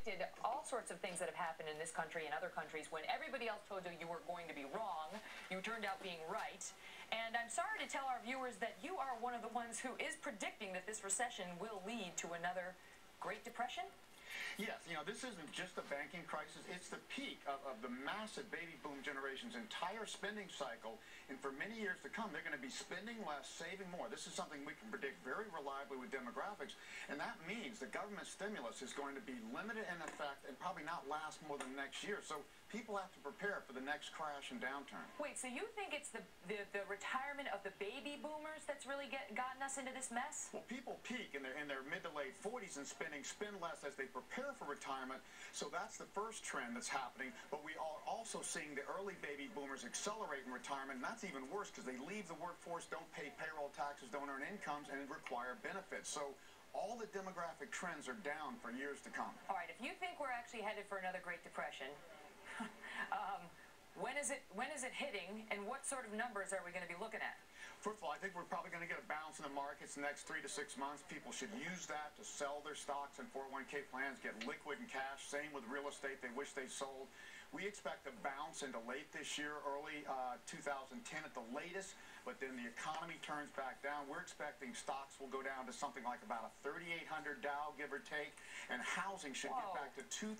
predicted all sorts of things that have happened in this country and other countries. When everybody else told you you were going to be wrong, you turned out being right. And I'm sorry to tell our viewers that you are one of the ones who is predicting that this recession will lead to another Great Depression. Yes, this isn't just a banking crisis. It's the peak of the massive baby boom generation's entire spending cycle. And for many years to come, they're going to be spending less, saving more. This is something we can predict very reliably with demographics. And that means the government stimulus is going to be limited in effect and probably not last more than next year. So people have to prepare for the next crash and downturn. Wait, so you think it's the retirement of the baby boomers that's really gotten us into this mess? Well, people peak in their mid to late 40s and spend less as they prepare for retirement. So that's the first trend that's happening. But we are also seeing the early baby boomers accelerate in retirement, and that's even worse because they leave the workforce, don't pay payroll taxes, don't earn incomes, and require benefits. So all the demographic trends are down for years to come. All right, if you think we're actually headed for another Great Depression, when is it hitting, and what sort of numbers are we going to be looking at? First of all, I think we're probably going to get a bounce in the markets the next 3 to 6 months. People should use that to sell their stocks and 401k plans, get liquid and cash. Same with real estate they wish they sold. We expect a bounce into late this year, early 2010 at the latest, but then the economy turns back down. We're expecting stocks will go down to something like about a 3,800 Dow, give or take, and housing should get back to 2000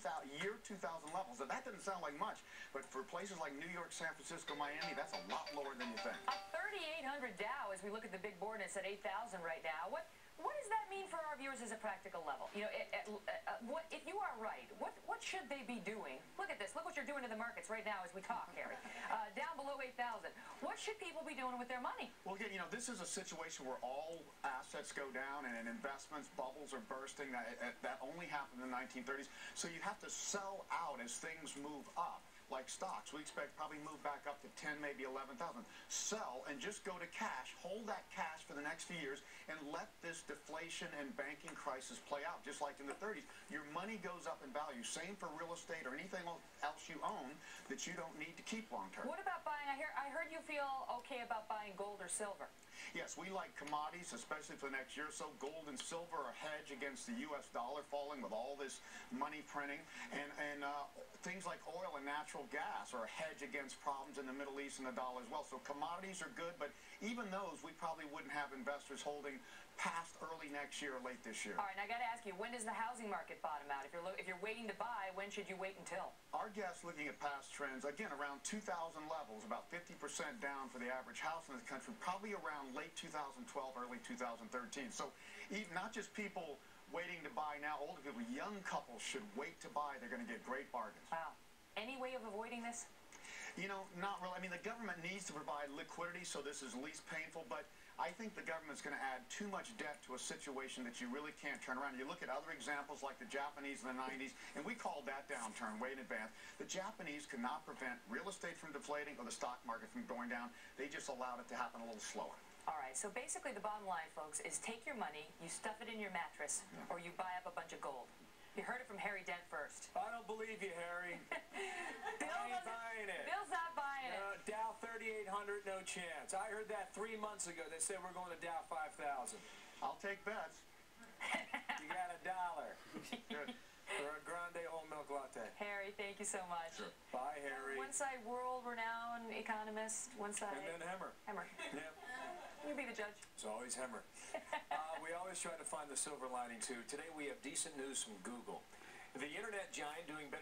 levels. Now, that doesn't sound like much, but for places like New York, San Francisco, Miami, that's a lot lower than you think. A 3,800 Dow, as we look at the big board, and it's at 8,000 right now. What does that mean for our viewers as a practical level? If you are right, what should they be doing? Look at this. Look what you're doing to the markets right now as we talk, Harry. Down below 8,000. What should people be doing with their money? Well, again, this is a situation where all assets go down and investments, bubbles are bursting. That only happened in the 1930s. So you have to sell out as things move up. Like stocks, we expect probably move back up to 10, maybe 11,000. Sell and just go to cash, hold that cash for the next few years, and let this deflation and banking crisis play out, just like in the 30s. Your money goes up in value. Same for real estate or anything else you own that you don't need to keep long term. What about buying? I heard you feel okay about buying gold or silver. Yes, we like commodities, especially for the next year or so. Gold and silver are a hedge against the U.S. dollar falling with all this money printing. And things like oil and natural gas are a hedge against problems in the Middle East and the dollar as well. So commodities are good, but even those we probably wouldn't have investors holding past early next year or late this year. All right, and I got to ask you, when does the housing market bottom out? If you're waiting to buy, when should you wait until? Our guess, looking at past trends, again, around 2,000 levels, about 50% down for the average house in the country, probably around late 2012, early 2013. So not just people waiting to buy now, older people, young couples should wait to buy. They're going to get great bargains. Wow. Any way of avoiding this? Not really. I mean, the government needs to provide liquidity, so this is least painful, but I think the government's going to add too much debt to a situation that you really can't turn around. You look at other examples like the Japanese in the 90s, and we called that downturn way in advance. The Japanese could not prevent real estate from deflating or the stock market from going down. They just allowed it to happen a little slower. All right, so basically the bottom line, folks, is take your money, you stuff it in your mattress, or you buy up a bunch of gold. You heard it from Harry Dent first. I don't believe you, Harry. I ain't buying it. Bill's not buying it. Dow 3,800, no chance. I heard that 3 months ago. They said we're going to Dow 5,000. I'll take bets. You got $1. Good. For a grande whole milk latte. Harry, thank you so much. Sure. Bye, Harry. One side world-renowned economist, one side... And then Hemmer. Hemmer. Yep. You be the judge. It's always Hemmer. We always try to find the silver lining, too. Today we have decent news from Google. The internet giant doing better